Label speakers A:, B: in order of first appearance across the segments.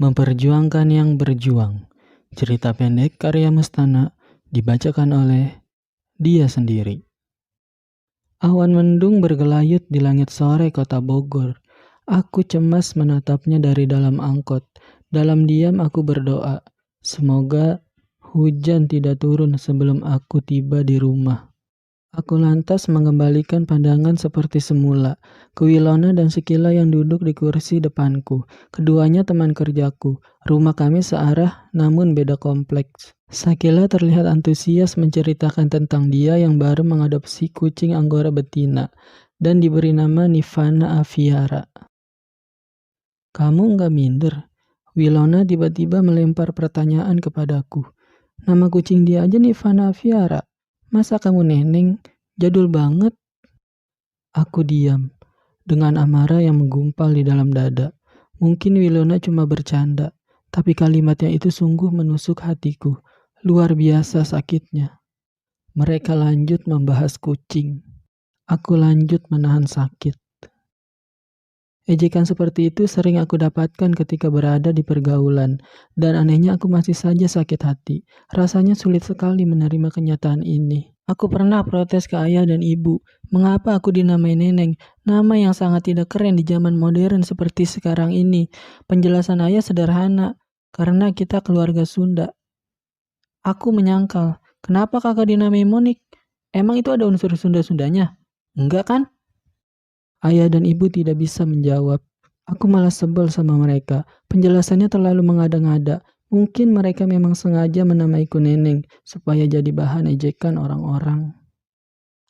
A: Memperjuangkan yang berjuang. Cerita pendek karya Mustana dibacakan oleh dia sendiri. Awan mendung bergelayut di langit sore kota Bogor. Aku cemas menatapnya dari dalam angkot. Dalam diam aku berdoa, semoga hujan tidak turun sebelum aku tiba di rumah. Aku lantas mengembalikan pandangan seperti semula ke Wilona dan Sekila yang duduk di kursi depanku. Keduanya teman kerjaku. Rumah kami searah namun beda kompleks. Sakila terlihat antusias menceritakan tentang dia yang baru mengadopsi kucing Anggora betina dan diberi nama Nivana Aviara. Kamu nggak minder? Wilona tiba-tiba melempar pertanyaan kepadaku. Nama kucing dia aja Nivana Aviara. Masa kamu neneng? Jadul banget. Aku diam, dengan amarah yang menggumpal di dalam dada. Mungkin Wilona cuma bercanda, tapi kalimatnya itu sungguh menusuk hatiku. Luar biasa sakitnya. Mereka lanjut membahas kucing. Aku lanjut menahan sakit. Ejekan seperti itu sering aku dapatkan ketika berada di pergaulan, dan anehnya aku masih saja sakit hati. Rasanya sulit sekali menerima kenyataan ini. Aku pernah protes ke ayah dan ibu, mengapa aku dinamai neneng, nama yang sangat tidak keren di zaman modern seperti sekarang ini. Penjelasan ayah sederhana, karena kita keluarga Sunda. Aku menyangkal, kenapa kakak dinamai Monik? Emang itu ada unsur Sunda-Sundanya? Enggak kan? Ayah dan ibu tidak bisa menjawab. Aku malah sebel sama mereka. Penjelasannya terlalu mengada-ngada. Mungkin mereka memang sengaja menamaiku neneng, supaya jadi bahan ejekan orang-orang.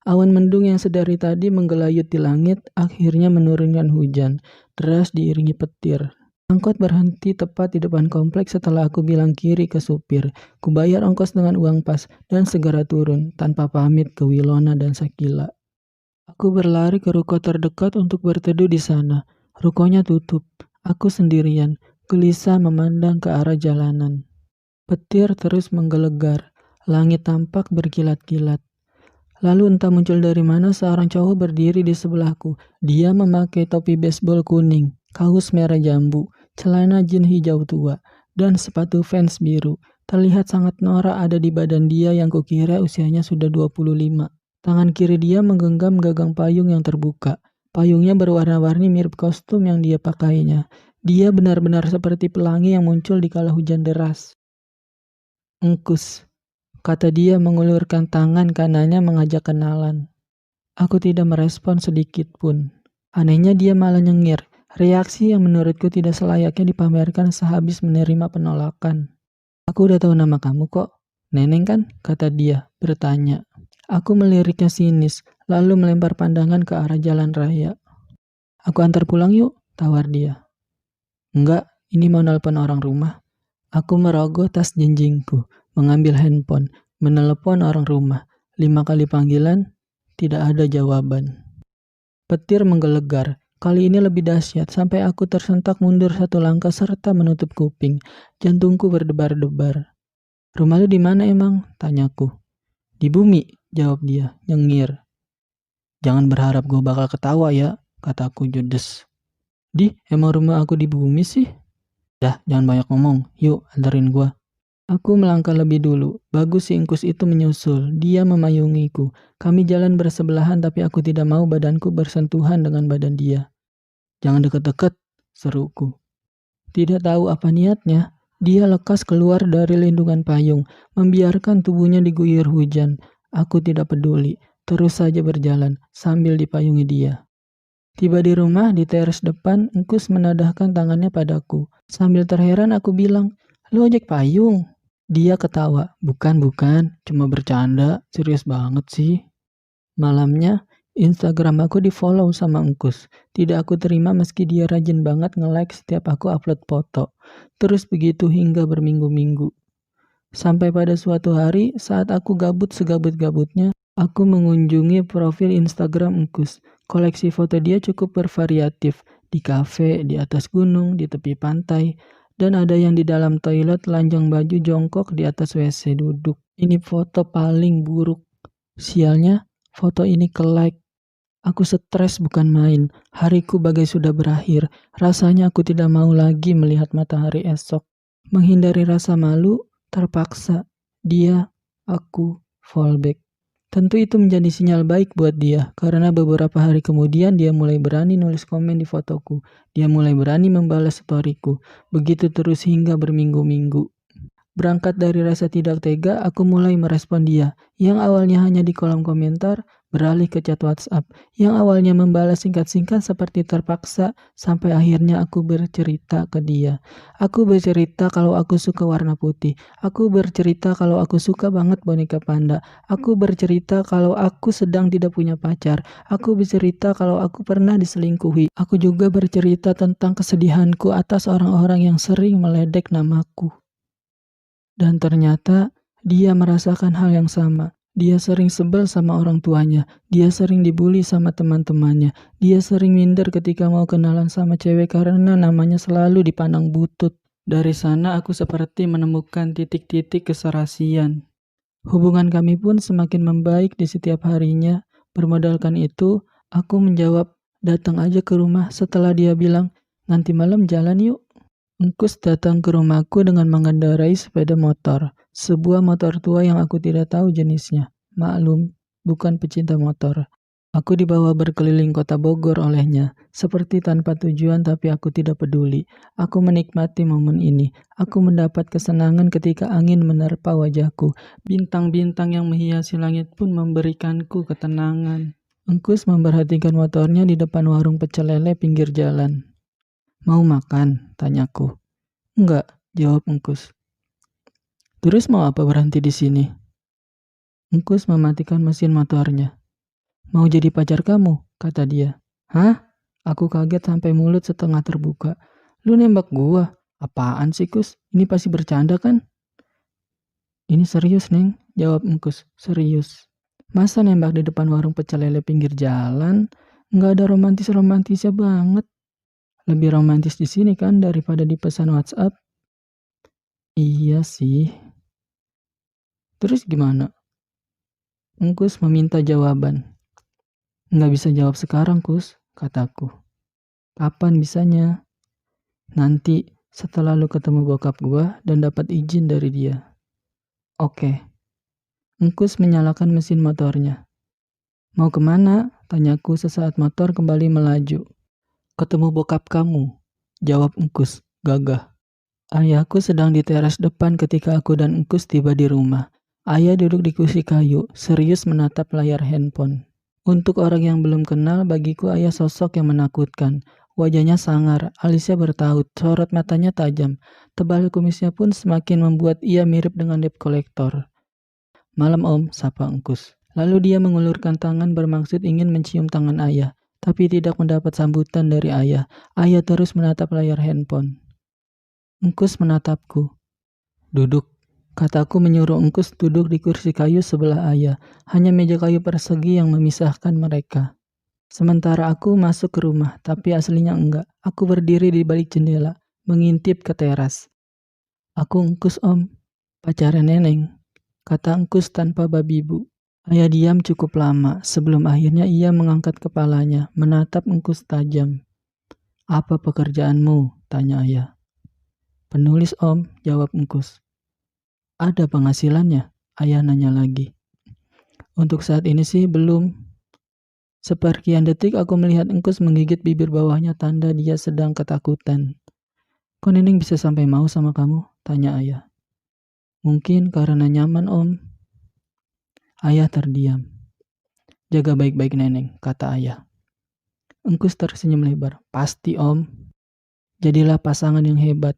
A: Awan mendung yang sedari tadi menggelayut di langit, akhirnya menurunkan hujan. Deras diiringi petir. Angkot berhenti tepat di depan kompleks setelah aku bilang kiri ke supir. Kubayar ongkos dengan uang pas, dan segera turun, tanpa pamit ke Wilona dan Sakila. Aku berlari ke ruko terdekat untuk berteduh di sana. Rukonya tutup. Aku sendirian, gelisah memandang ke arah jalanan. Petir terus menggelegar. Langit tampak berkilat-kilat. Lalu entah muncul dari mana seorang cowok berdiri di sebelahku. Dia memakai topi baseball kuning, kaos merah jambu, celana jeans hijau tua, dan sepatu Vans biru. Terlihat sangat norak ada di badan dia yang kukira usianya sudah 25. Tangan kiri dia menggenggam gagang payung yang terbuka. Payungnya berwarna-warni mirip kostum yang dia pakainya. Dia benar-benar seperti pelangi yang muncul di kala hujan deras. Engkus, kata dia mengulurkan tangan kanannya mengajak kenalan. Aku tidak merespon sedikit pun. Anehnya dia malah nyengir. Reaksi yang menurutku tidak selayaknya dipamerkan sehabis menerima penolakan. Aku udah tahu nama kamu kok. Neneng kan? Kata dia, bertanya. Aku meliriknya sinis, lalu melempar pandangan ke arah jalan raya. Aku antar pulang yuk, tawar dia. Enggak, ini mau nelpon orang rumah. Aku merogoh tas jinjingku, mengambil handphone, menelepon orang rumah. 5 kali panggilan, tidak ada jawaban. Petir menggelegar. Kali ini lebih dahsyat, sampai aku tersentak mundur 1 langkah serta menutup kuping. Jantungku berdebar-debar. Rumah lu di mana emang? Tanyaku. Di bumi, jawab dia, nyengir. Jangan berharap gue bakal ketawa ya, kataku judes. Emang rumah aku di bumi sih? Dah, jangan banyak ngomong, yuk anterin gue. Aku melangkah lebih dulu. Bagus si Engkus itu menyusul. Dia memayungiku. Kami jalan bersebelahan tapi aku tidak mau badanku bersentuhan dengan badan dia. Jangan deket-deket, seruku. Tidak tahu apa niatnya. Dia lekas keluar dari lindungan payung, membiarkan tubuhnya diguyur hujan. Aku tidak peduli, terus saja berjalan sambil dipayungi dia. Tiba di rumah, di teras depan, Engkus menadahkan tangannya padaku. Sambil terheran aku bilang, lu ojek payung? Dia ketawa, bukan, cuma bercanda, serius banget sih. Malamnya, Instagram aku di-follow sama Engkus. Tidak aku terima meski dia rajin banget nge-like setiap aku upload foto. Terus begitu hingga berminggu-minggu. Sampai pada suatu hari, saat aku gabut segabut-gabutnya, aku mengunjungi profil Instagram Engkus. Koleksi foto dia cukup bervariatif. Di kafe, di atas gunung, di tepi pantai, dan ada yang di dalam toilet telanjang baju jongkok di atas WC duduk. Ini foto paling buruk. Sialnya, foto ini ke-like. Aku stres bukan main. Hariku bagai sudah berakhir. Rasanya aku tidak mau lagi melihat matahari esok. Menghindari rasa malu, terpaksa aku fallback. Tentu itu menjadi sinyal baik buat dia, karena beberapa hari kemudian dia mulai berani nulis komen di fotoku. Dia mulai berani membalas storyku. Begitu terus hingga berminggu-minggu. Berangkat dari rasa tidak tega, aku mulai merespon dia. Yang awalnya hanya di kolom komentar, beralih ke chat WhatsApp. Yang awalnya membalas singkat-singkat seperti terpaksa, sampai akhirnya aku bercerita ke dia. Aku bercerita kalau aku suka warna putih. Aku bercerita kalau aku suka banget boneka panda. Aku bercerita kalau aku sedang tidak punya pacar. Aku bercerita kalau aku pernah diselingkuhi. Aku juga bercerita tentang kesedihanku atas orang-orang yang sering meledek namaku. Dan ternyata dia merasakan hal yang sama. Dia sering sebel sama orang tuanya. Dia sering dibully sama teman-temannya. Dia sering minder ketika mau kenalan sama cewek karena namanya selalu dipandang butut. Dari sana aku seperti menemukan titik-titik keserasian. Hubungan kami pun semakin membaik di setiap harinya. Bermodalkan itu, aku menjawab, datang aja ke rumah setelah dia bilang, nanti malam jalan yuk. Engkus datang ke rumahku dengan mengendarai sepeda motor, sebuah motor tua yang aku tidak tahu jenisnya. Maklum, bukan pecinta motor. Aku dibawa berkeliling kota Bogor olehnya, seperti tanpa tujuan tapi aku tidak peduli. Aku menikmati momen ini. Aku mendapat kesenangan ketika angin menerpa wajahku. Bintang-bintang yang menghiasi langit pun memberikanku ketenangan. Engkus memperhatikan motornya di depan warung pecel lele pinggir jalan. Mau makan? Tanyaku. Enggak, jawab Engkus. Terus mau apa berhenti di sini? Engkus mematikan mesin motornya. Mau jadi pacar kamu, kata dia. Hah? Aku kaget sampai mulut setengah terbuka. Lu nembak gua? Apaan sih, Kus? Ini pasti bercanda kan? Ini serius, Neng, jawab Engkus. Serius. Masa nembak di depan warung pecel lele pinggir jalan? Nggak ada romantis-romantisnya banget. Lebih romantis di sini kan daripada di pesan WhatsApp. Iya sih. Terus gimana? Engkus meminta jawaban. Nggak bisa jawab sekarang, Kus, kataku. Kapan bisanya? Nanti setelah lu ketemu bokap gua dan dapat izin dari dia. Oke. Engkus menyalakan mesin motornya. Mau kemana? Tanyaku sesaat motor kembali melaju. Ketemu bokap kamu, jawab Engkus, gagah. Ayahku sedang di teras depan ketika aku dan Engkus tiba di rumah. Ayah duduk di kursi kayu, serius menatap layar handphone. Untuk orang yang belum kenal, bagiku ayah sosok yang menakutkan. Wajahnya sangar, alisnya bertaut, sorot matanya tajam. Tebal kumisnya pun semakin membuat ia mirip dengan debt collector. Malam om, sapa Engkus. Lalu dia mengulurkan tangan bermaksud ingin mencium tangan ayah, tapi tidak mendapat sambutan dari ayah. Ayah terus menatap layar handphone. Engkus menatapku. Duduk. Kataku menyuruh Engkus duduk di kursi kayu sebelah ayah. Hanya meja kayu persegi yang memisahkan mereka. Sementara aku masuk ke rumah, tapi aslinya enggak. Aku berdiri di balik jendela, mengintip ke teras. Aku Engkus om, pacarnya Neneng, kata Engkus tanpa babi bu. Ayah diam cukup lama, sebelum akhirnya ia mengangkat kepalanya, menatap Engkus tajam. Apa pekerjaanmu? Tanya ayah. Penulis om, jawab Engkus. Ada penghasilannya? Ayah nanya lagi. Untuk saat ini sih belum. Seperkian detik aku melihat Engkus menggigit bibir bawahnya tanda dia sedang ketakutan. Kok Neneng bisa sampai mau sama kamu? Tanya ayah. Mungkin karena nyaman om. Ayah terdiam. Jaga baik-baik Neneng, kata ayah. Engkus tersenyum lebar. Pasti om. Jadilah pasangan yang hebat.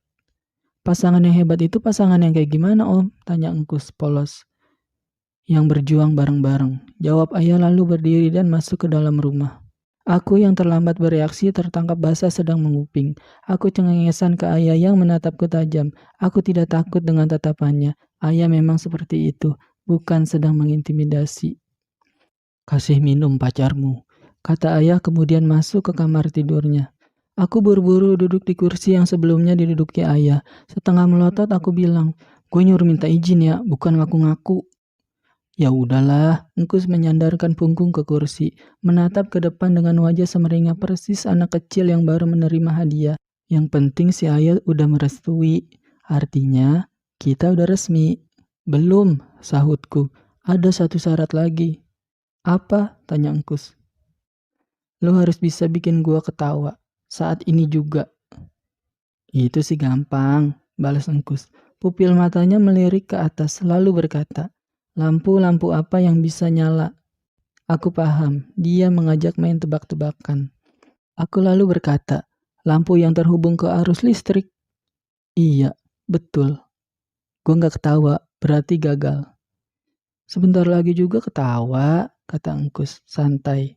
A: Pasangan yang hebat itu pasangan yang kayak gimana om? Tanya Engkus polos. Yang berjuang bareng-bareng. Jawab ayah lalu berdiri dan masuk ke dalam rumah. Aku yang terlambat bereaksi tertangkap basah sedang menguping. Aku cengengesan ke ayah yang menatapku tajam. Aku tidak takut dengan tatapannya. Ayah memang seperti itu, bukan sedang mengintimidasi. Kasih minum pacarmu, kata ayah kemudian masuk ke kamar tidurnya. Aku buru-buru duduk di kursi yang sebelumnya diduduki ayah. Setengah melotot aku bilang, gue nyuruh minta izin ya, bukan ngaku-ngaku. Ya udahlah, Engkus menyandarkan punggung ke kursi, menatap ke depan dengan wajah semeringah persis anak kecil yang baru menerima hadiah. Yang penting si ayah udah merestui, artinya kita udah resmi. Belum, sahutku. Ada satu syarat lagi. Apa? Tanya Engkus. Lo harus bisa bikin gua ketawa. Saat ini juga. Itu sih gampang, balas Engkus. Pupil matanya melirik ke atas lalu berkata, lampu-lampu apa yang bisa nyala? Aku paham, dia mengajak main tebak-tebakan. Aku lalu berkata, lampu yang terhubung ke arus listrik. Iya, betul. Gue gak ketawa, berarti gagal. Sebentar lagi juga ketawa, kata Engkus, santai.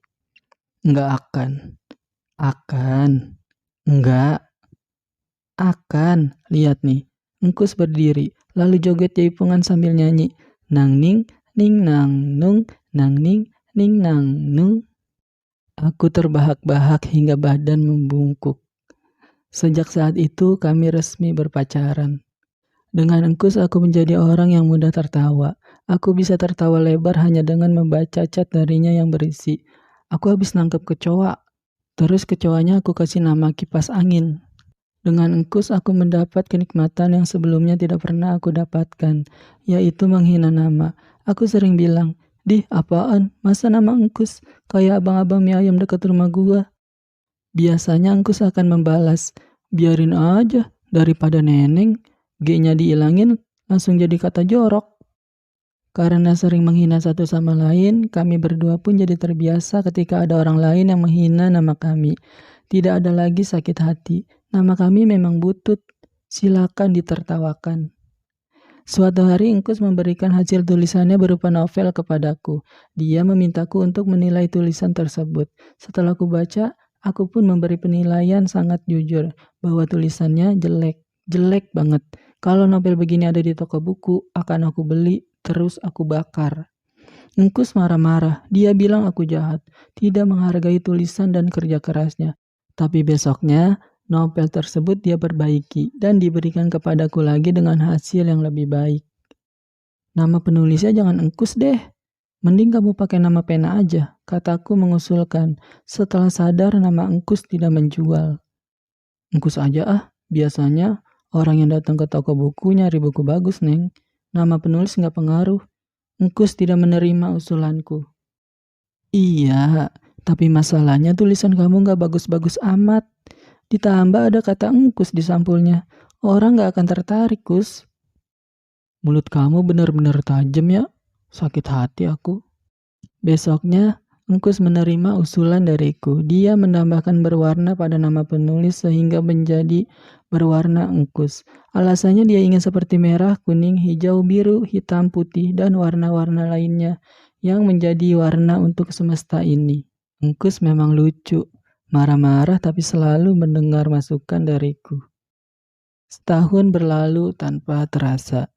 A: Nggak akan. Akan. Nggak. Akan. Lihat nih. Engkus berdiri, lalu joget jaipongan sambil nyanyi. Nang ning, ning nang nung, nang ning, nang nung. Aku terbahak-bahak hingga badan membungkuk. Sejak saat itu kami resmi berpacaran. Dengan Engkus aku menjadi orang yang mudah tertawa. Aku bisa tertawa lebar hanya dengan membaca cat darinya yang berisi. Aku habis nangkep kecoa. Terus kecoanya aku kasih nama kipas angin. Dengan Engkus aku mendapat kenikmatan yang sebelumnya tidak pernah aku dapatkan, yaitu menghina nama. Aku sering bilang, "Dih, apaan? Masa nama Engkus? Kayak abang-abang mie ayam dekat rumah gua." Biasanya Engkus akan membalas, "Biarin aja, daripada neneng." G-nya dihilangin, langsung jadi kata jorok. Karena sering menghina satu sama lain, kami berdua pun jadi terbiasa ketika ada orang lain yang menghina nama kami. Tidak ada lagi sakit hati. Nama kami memang butut. Silakan ditertawakan. Suatu hari Engkus memberikan hasil tulisannya berupa novel kepadaku. Dia memintaku untuk menilai tulisan tersebut. Setelah aku baca, aku pun memberi penilaian sangat jujur bahwa tulisannya jelek. Jelek banget. Kalau novel begini ada di toko buku, akan aku beli, terus aku bakar. Engkus marah-marah. Dia bilang aku jahat, tidak menghargai tulisan dan kerja kerasnya. Tapi besoknya, novel tersebut dia perbaiki dan diberikan kepadaku lagi dengan hasil yang lebih baik. Nama penulisnya jangan Engkus deh. Mending kamu pakai nama pena aja, kataku mengusulkan. Setelah sadar nama Engkus tidak menjual. Engkus aja ah, biasanya orang yang datang ke toko buku nyari buku bagus, Neng. Nama penulis nggak pengaruh. Engkus tidak menerima usulanku. Iya, tapi masalahnya tulisan kamu nggak bagus-bagus amat. Ditambah ada kata Engkus di sampulnya. Orang nggak akan tertarik, Kus. Mulut kamu benar-benar tajam ya. Sakit hati aku. Besoknya, Engkus menerima usulan dariku. Dia menambahkan berwarna pada nama penulis sehingga menjadi berwarna Engkus. Alasannya dia ingin seperti merah, kuning, hijau, biru, hitam, putih, dan warna-warna lainnya yang menjadi warna untuk semesta ini. Engkus memang lucu, marah-marah tapi selalu mendengar masukan dariku. Setahun berlalu tanpa terasa.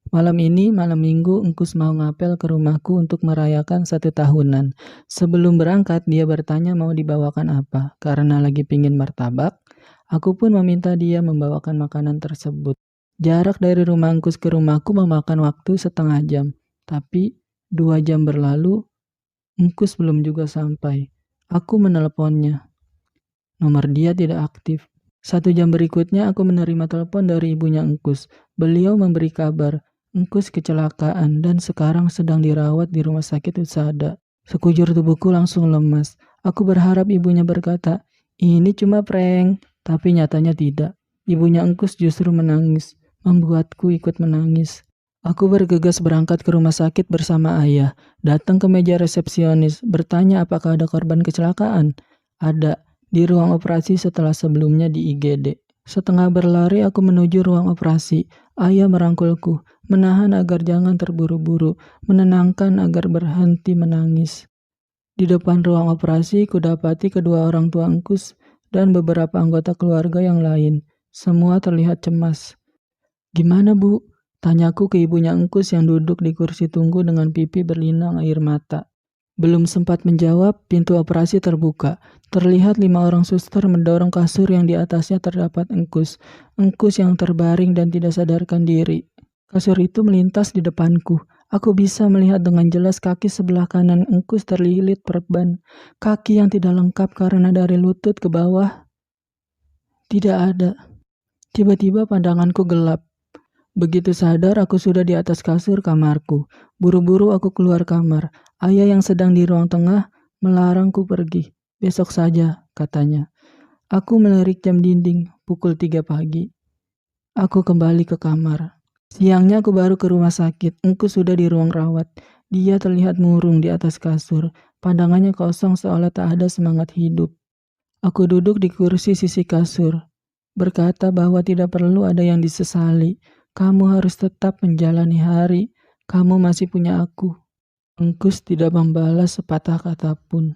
A: Malam ini, malam minggu, Engkus mau ngapel ke rumahku untuk merayakan 1 tahunan. Sebelum berangkat, dia bertanya mau dibawakan apa. Karena lagi pingin martabak, aku pun meminta dia membawakan makanan tersebut. Jarak dari rumah Engkus ke rumahku memakan waktu setengah jam. Tapi 2 jam berlalu, Engkus belum juga sampai. Aku meneleponnya. Nomor dia tidak aktif. 1 jam berikutnya aku menerima telepon dari ibunya Engkus. Beliau memberi kabar. Engkus kecelakaan dan sekarang sedang dirawat di rumah sakit Husada. Sekujur tubuhku langsung lemas. Aku berharap ibunya berkata, ini cuma prank. Tapi nyatanya tidak. Ibunya Engkus justru menangis. Membuatku ikut menangis. Aku bergegas berangkat ke rumah sakit bersama ayah. Datang ke meja resepsionis. Bertanya apakah ada korban kecelakaan. Ada. Di ruang operasi setelah sebelumnya di IGD. Setengah berlari aku menuju ruang operasi. Ayah merangkulku, menahan agar jangan terburu-buru, menenangkan agar berhenti menangis. Di depan ruang operasi kudapati kedua orang tua Engkus dan beberapa anggota keluarga yang lain. Semua terlihat cemas. Gimana, Bu? Tanyaku ke ibunya Engkus yang duduk di kursi tunggu dengan pipi berlinang air mata. Belum sempat menjawab, pintu operasi terbuka. Terlihat 5 orang suster mendorong kasur yang di atasnya terdapat Engkus. Engkus yang terbaring dan tidak sadarkan diri. Kasur itu melintas di depanku. Aku bisa melihat dengan jelas kaki sebelah kanan Engkus terlilit perban. Kaki yang tidak lengkap karena dari lutut ke bawah tidak ada. Tiba-tiba pandanganku gelap. Begitu sadar aku sudah di atas kasur kamarku. Buru-buru aku keluar kamar. Ayah yang sedang di ruang tengah melarangku pergi. Besok saja, katanya. Aku melirik jam dinding, pukul 3 pagi. Aku kembali ke kamar. Siangnya aku baru ke rumah sakit. Engku sudah di ruang rawat. Dia terlihat murung di atas kasur. Pandangannya kosong seolah tak ada semangat hidup. Aku duduk di kursi sisi kasur, berkata bahwa tidak perlu ada yang disesali. Kamu harus tetap menjalani hari. Kamu masih punya aku. Engkus tidak membalas sepatah kata pun.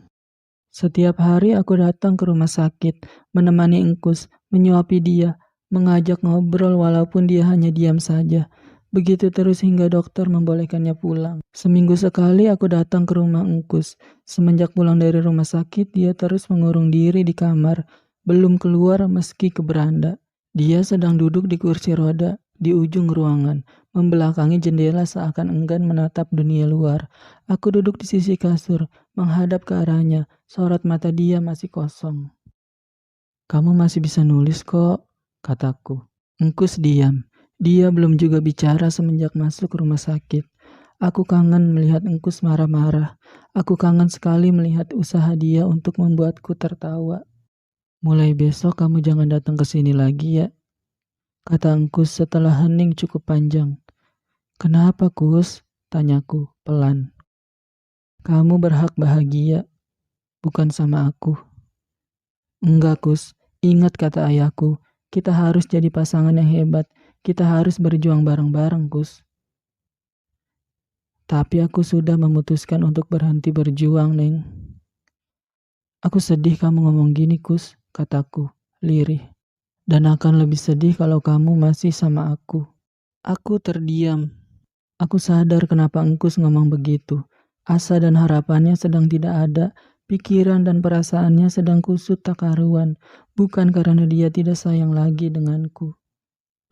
A: Setiap hari aku datang ke rumah sakit, menemani Engkus, menyuapi dia, mengajak ngobrol walaupun dia hanya diam saja. Begitu terus hingga dokter membolehkannya pulang. Seminggu sekali aku datang ke rumah Engkus. Semenjak pulang dari rumah sakit, dia terus mengurung diri di kamar, belum keluar meski ke beranda. Dia sedang duduk di kursi roda di ujung ruangan, membelakangi jendela seakan enggan menatap dunia luar. Aku duduk di sisi kasur, menghadap ke arahnya. Sorot mata dia masih kosong. Kamu masih bisa nulis kok, kataku. Engkus diam. Dia belum juga bicara semenjak masuk rumah sakit. Aku kangen melihat Engkus marah-marah. Aku kangen sekali melihat usaha dia untuk membuatku tertawa. Mulai besok kamu jangan datang ke sini lagi ya, kata Engkus setelah hening cukup panjang. Kenapa, Kus? Tanyaku pelan. Kamu berhak bahagia, bukan sama aku. Enggak, Kus. Ingat kata ayahku, kita harus jadi pasangan yang hebat. Kita harus berjuang bareng-bareng, Kus. Tapi aku sudah memutuskan untuk berhenti berjuang, Neng. Aku sedih kamu ngomong gini, Kus, kataku, lirih. Dan akan lebih sedih kalau kamu masih sama aku. Aku terdiam. Aku sadar kenapa Engkus ngomong begitu. Asa dan harapannya sedang tidak ada. Pikiran dan perasaannya sedang kusut tak karuan. Bukan karena dia tidak sayang lagi denganku.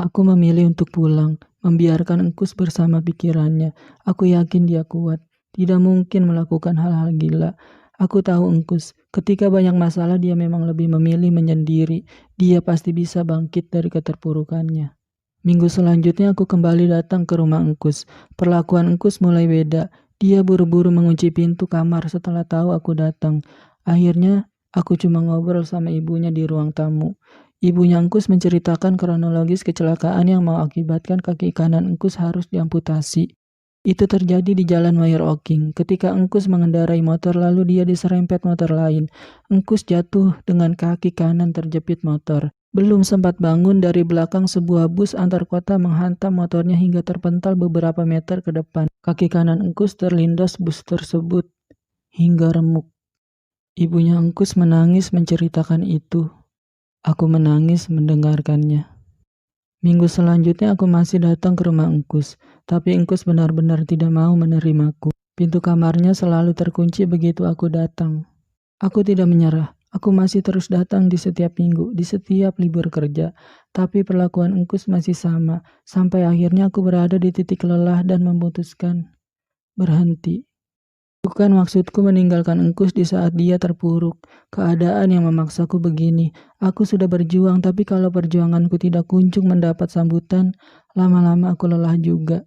A: Aku memilih untuk pulang, membiarkan Engkus bersama pikirannya. Aku yakin dia kuat. Tidak mungkin melakukan hal-hal gila. Aku tahu Engkus, ketika banyak masalah dia memang lebih memilih menyendiri. Dia pasti bisa bangkit dari keterpurukannya. Minggu selanjutnya aku kembali datang ke rumah Engkus. Perlakuan Engkus mulai beda. Dia buru-buru mengunci pintu kamar setelah tahu aku datang. Akhirnya aku cuma ngobrol sama ibunya di ruang tamu. Ibunya Engkus menceritakan kronologis kecelakaan yang mengakibatkan kaki kanan Engkus harus diamputasi. Itu terjadi di jalan Mayor Oking. Ketika Engkus mengendarai motor lalu dia diserempet motor lain. Engkus jatuh dengan kaki kanan terjepit motor. Belum sempat bangun dari belakang sebuah bus antar kota menghantam motornya hingga terpental beberapa meter ke depan. Kaki kanan Engkus terlindas bus tersebut hingga remuk. Ibunya Engkus menangis menceritakan itu. Aku menangis mendengarkannya. Minggu selanjutnya aku masih datang ke rumah Engkus, tapi Engkus benar-benar tidak mau menerimaku. Pintu kamarnya selalu terkunci begitu aku datang. Aku tidak menyerah. Aku masih terus datang di setiap minggu, di setiap libur kerja. Tapi perlakuan Engkus masih sama, sampai akhirnya aku berada di titik lelah dan memutuskan berhenti. Bukan maksudku meninggalkan Engkus di saat dia terpuruk. Keadaan yang memaksaku begini. Aku sudah berjuang, tapi kalau perjuanganku tidak kunjung mendapat sambutan, lama-lama aku lelah juga.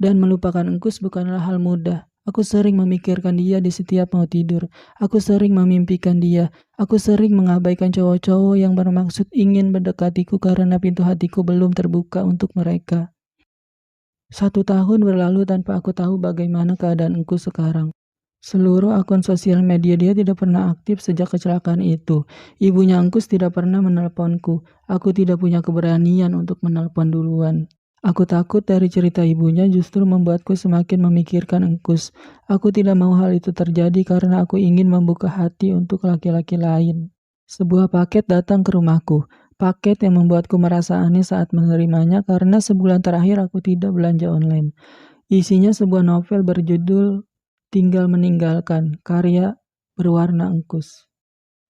A: Dan melupakan Engkus bukanlah hal mudah. Aku sering memikirkan dia di setiap mau tidur. Aku sering memimpikan dia. Aku sering mengabaikan cowok-cowok yang bermaksud ingin mendekatiku karena pintu hatiku belum terbuka untuk mereka. 1 tahun berlalu tanpa aku tahu bagaimana keadaan Engkus sekarang. Seluruh akun sosial media dia tidak pernah aktif sejak kecelakaan itu. Ibunya Engkus tidak pernah menelponku. Aku tidak punya keberanian untuk menelpon duluan. Aku takut dari cerita ibunya justru membuatku semakin memikirkan Engkus. Aku tidak mau hal itu terjadi karena aku ingin membuka hati untuk laki-laki lain. Sebuah paket datang ke rumahku. Paket yang membuatku merasa aneh saat menerimanya karena sebulan terakhir aku tidak belanja online. Isinya sebuah novel berjudul Tinggal Meninggalkan, karya berwarna Engkus.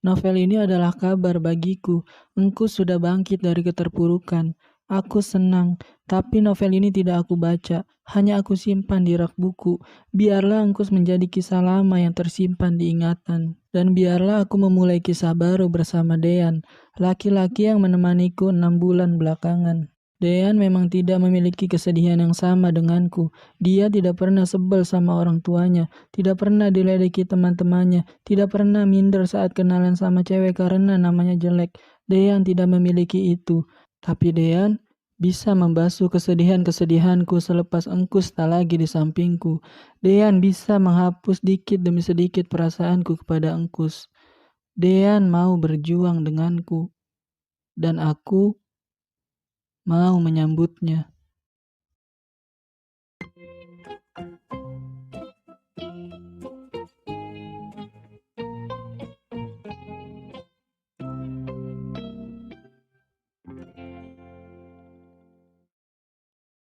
A: Novel ini adalah kabar bagiku. Engkus sudah bangkit dari keterpurukan. Aku senang, tapi novel ini tidak aku baca, hanya aku simpan di rak buku. Biarlah Angkus menjadi kisah lama yang tersimpan di ingatan. Dan biarlah aku memulai kisah baru bersama Dean, laki-laki yang menemaniku 6 bulan belakangan. Dean memang tidak memiliki kesedihan yang sama denganku. Dia tidak pernah sebel sama orang tuanya, tidak pernah diledeki teman-temannya, tidak pernah minder saat kenalan sama cewek karena namanya jelek. Dean tidak memiliki itu. Tapi Dean bisa membasuh kesedihan-kesedihanku selepas Engkus tak lagi di sampingku. Dean bisa menghapus sedikit demi sedikit perasaanku kepada Engkus. Dean mau berjuang denganku, dan aku mau menyambutnya.